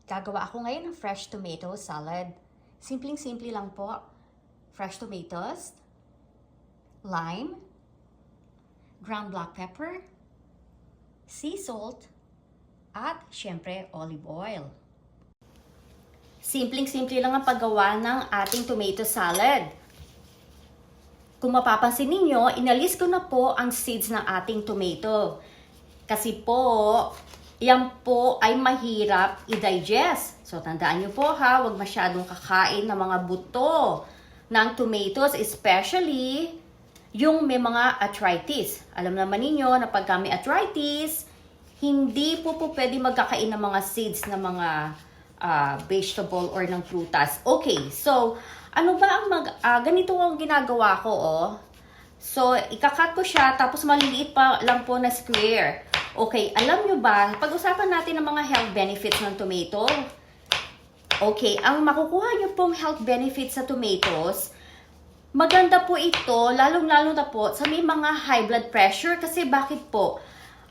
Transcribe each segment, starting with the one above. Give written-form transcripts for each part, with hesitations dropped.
Gagawa ako ngayon ng fresh tomato salad. Simpleng-simple lang po. Fresh tomatoes, lime, ground black pepper, sea salt, at syempre olive oil. Simpleng-simple lang ang paggawa ng ating tomato salad. Kung mapapansin ninyo, inalis ko na po ang seeds ng ating tomato. Kasi po, yan po ay mahirap i-digest. So, tandaan nyo po ha, huwag masyadong kakain ng mga buto ng tomatoes, especially yung may mga arthritis. Alam naman ninyo na pagka may arthritis, hindi po pwede magkakain ng mga seeds ng mga vegetable or ng prutas. Okay, so, ano ba ang ganito ang ginagawa ko, oh. So, ikakat ko siya, tapos maliliit pa lang po na square. Okay, alam nyo ba, pag-usapan natin ng mga health benefits ng tomato. Okay, ang makukuha nyo pong health benefits sa tomatoes, maganda po ito, lalong-lalo na po sa may mga high blood pressure. Kasi bakit po?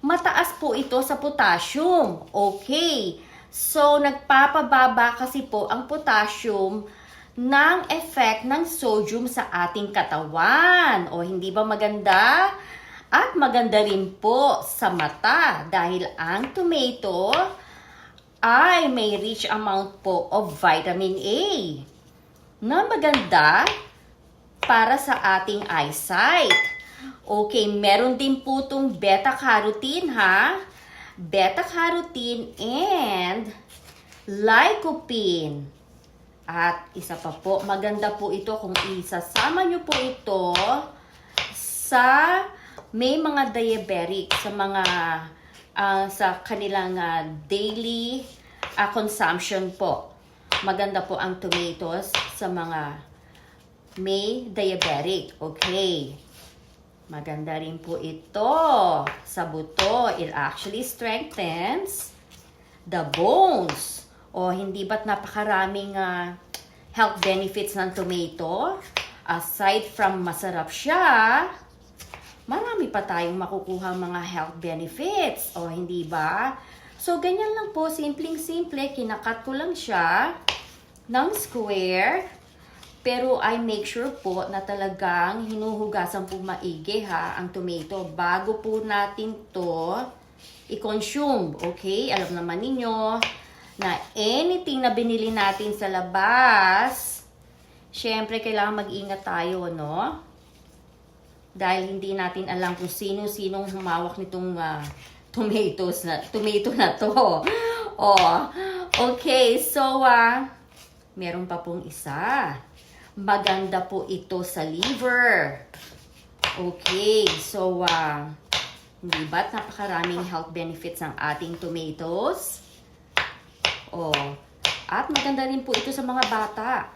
Mataas po ito sa potassium. Okay, so nagpapababa kasi po ang potassium ng effect ng sodium sa ating katawan. O hindi ba maganda? At maganda rin po sa mata dahil ang tomato ay may rich amount po of vitamin A na maganda para sa ating eyesight. Okay, meron din po itong beta-carotene ha. Beta-carotene and lycopene. At isa pa po, maganda po ito kung isasama nyo po ito sa may mga diabetic, sa mga sa kanilang daily consumption po. Maganda po ang tomatoes sa mga may diabetic. Okay. Maganda rin po ito sa buto. It actually strengthens the bones. O hindi ba't napakaraming health benefits ng tomato? Aside from masarap siya, marami pa tayong makukuha mga health benefits. O hindi ba? So, ganyan lang po. Simpleng-simple. Kinakat ko lang siya ng square. Pero I make sure po na talagang hinuhugasan po maigi ha, ang tomato bago po natin to i-consume. Okay? Alam naman ninyo na anything na binili natin sa labas, syempre kailangan mag-ingat tayo, no? Dahil hindi natin alam kung sino-sinong humawak nitong tomato na to. Oh, okay. So, meron pa pong isa. Maganda po ito sa liver. Okay. So, hindi ba't napakaraming health benefits ang ating tomatoes? Oh, at maganda rin po ito sa mga bata.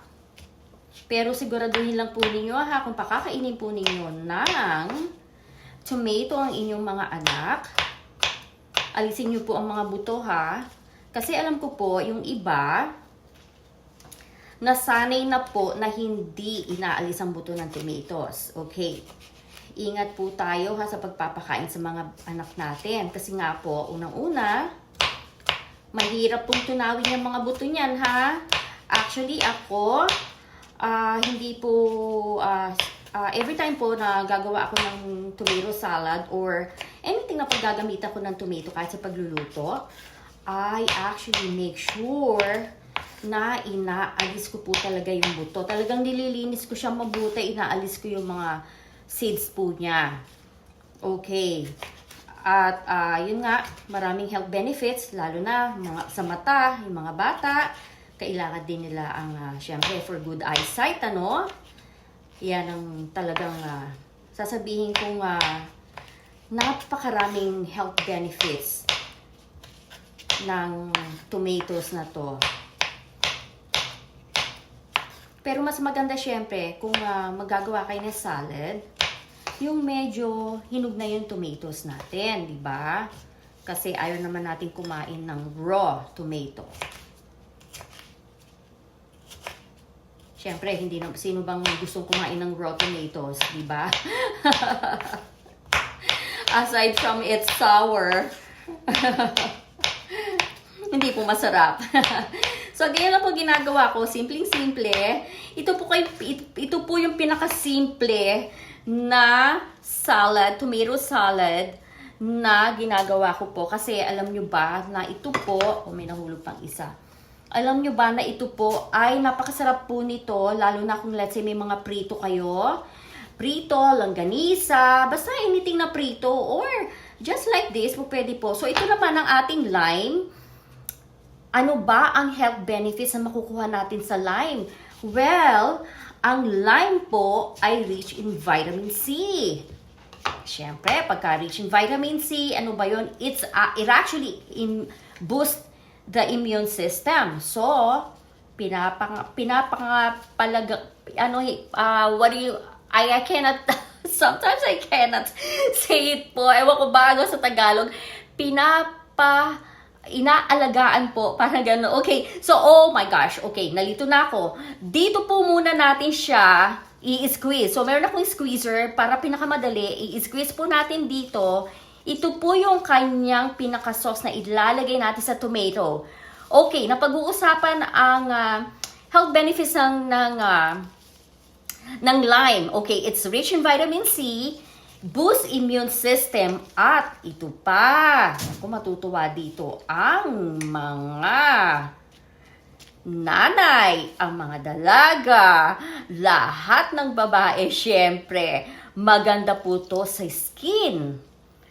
Pero siguraduhin lang po ninyo ha, kung pakakainin po ninyo ng tomato ang inyong mga anak, alisin nyo po ang mga buto ha. Kasi alam ko po, yung iba, nasanay na po na hindi inaalis ang buto ng tomatoes. Okay. Ingat po tayo ha sa pagpapakain sa mga anak natin. Kasi nga po, unang-una, mahirap pong tunawin yung mga buto niyan ha. Actually, ako, hindi po, every time po na gagawa ako ng tomato salad or anything na paggagamitan ko ng tomato kahit sa pagluluto, I actually make sure na inaalis ko po talaga yung buto. Talagang nililinis ko siya mabuti, inaalis ko yung mga seeds po niya. Okay. At yun nga, maraming health benefits, lalo na sa mata, yung mga bata. Kailangan din nila ang, syempre, for good eyesight, ano? Yan ang talagang sasabihin kong napakaraming health benefits ng tomatoes na to. Pero mas maganda, syempre, kung magagawa kayo ng salad, yung medyo hinog na yung tomatoes natin, di ba? Kasi ayaw naman natin kumain ng raw tomato. Siyempre, hindi na, sino bang gustong kumain ng raw tomatoes, di ba? Aside from it's sour. Hindi po masarap. So, ganyan lang po ginagawa ko. Simpleng-simple. Ito po yung pinakasimple na salad, tomato salad, na ginagawa ko po. Kasi alam nyo ba na ito po, may nahulog pang isa. Alam nyo ba na ito po ay napakasarap po nito, lalo na kung let's say may mga prito kayo. Prito, langganisa, basta anything na prito or just like this po pwede po. So ito naman ang ating lime. Ano ba ang health benefits na makukuha natin sa lime? Well, ang lime po ay rich in vitamin C. Siyempre, pagka rich in vitamin C, ano ba yun? It actually boost the immune system. So, I cannot, sometimes I cannot say it po. Ewan ko ba ano sa Tagalog. Inaalagaan po. Parang gano'n. Okay. So, oh my gosh. Okay. Nalito na ako. Dito po muna natin siya i-squeeze. So, meron akong squeezer para pinakamadali. I-squeeze po natin dito. Ito po yung kanyang pinaka-sauce na ilalagay natin sa tomato. Okay. Napag-uusapan ang health benefits ng lime. Okay, it's rich in vitamin C, boost immune system, at ito pa. Ako matutuwa dito ang mga nanay, ang mga dalaga, lahat ng babae, syempre, maganda po to sa skin.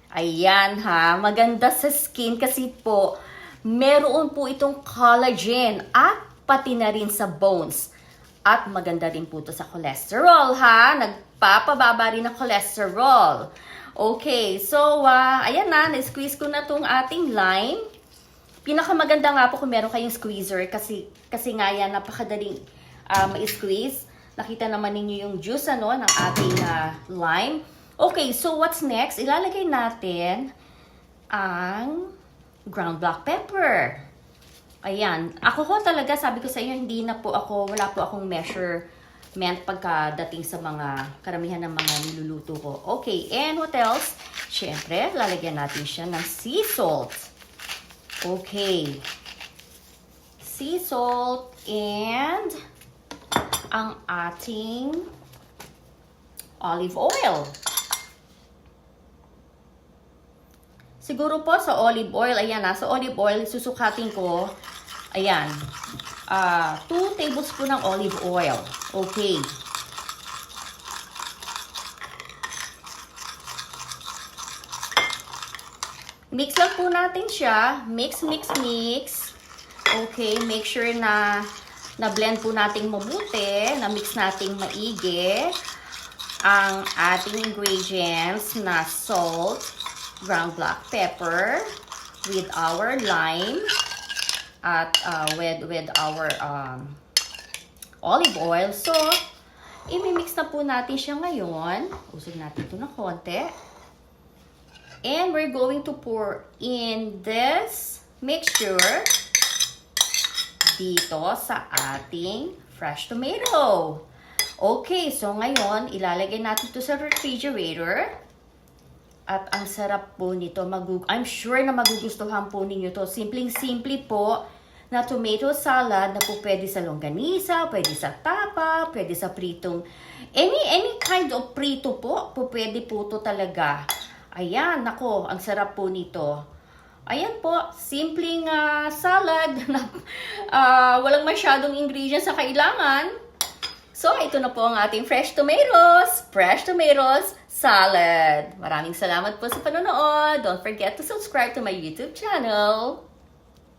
Ayan ha, maganda sa skin kasi po, meron po itong collagen at pati na rin sa bones. At maganda rin po ito sa cholesterol, ha? Nagpapababa rin ng cholesterol. Okay, so, ayan na, na-squeeze ko na itong ating lime. Pinakamaganda nga po kung meron kayong squeezer kasi nga yan, napakadaling ma-squeeze. Nakita naman ninyo yung juice, ng ating lime. Okay, so what's next? Ilalagay natin ang ground black pepper. Ayan. Ako ho talaga, sabi ko sa inyo, wala po akong measurement pagkadating sa mga karamihan ng mga niluluto ko. Okay, and what else? Siyempre, lalagyan natin siya ng sea salt. Okay. Sea salt and ang ating olive oil. Siguro po sa olive oil, ayan sa olive oil, susukatin ko, ayan, 2 tablespoon ng olive oil. Okay. Mix lang po natin siya. Mix. Okay, make sure na blend po natin mabuti, na mix natin maigi ang ating ingredients na salt, ground black pepper, with our lime, at with our olive oil. So, imimix na po natin siya ngayon. Usog natin ito na konti. And we're going to pour in this mixture dito sa ating fresh tomato. Okay, so ngayon, ilalagay natin ito sa refrigerator. At ang sarap po nito. I'm sure na magugustuhan po ninyo to. Simpleng-simple po na tomato salad na po pwede sa longganisa, pwede sa tapa, pwede sa pritong. Any kind of prito po pwede po to talaga. Ayan, nako, ang sarap po nito. Ayan po, simpleng salad na walang masyadong ingredients sa kailangan. So, ito na po ang ating fresh tomatoes salad. Maraming salamat po sa panonood. Don't forget to subscribe to my YouTube channel.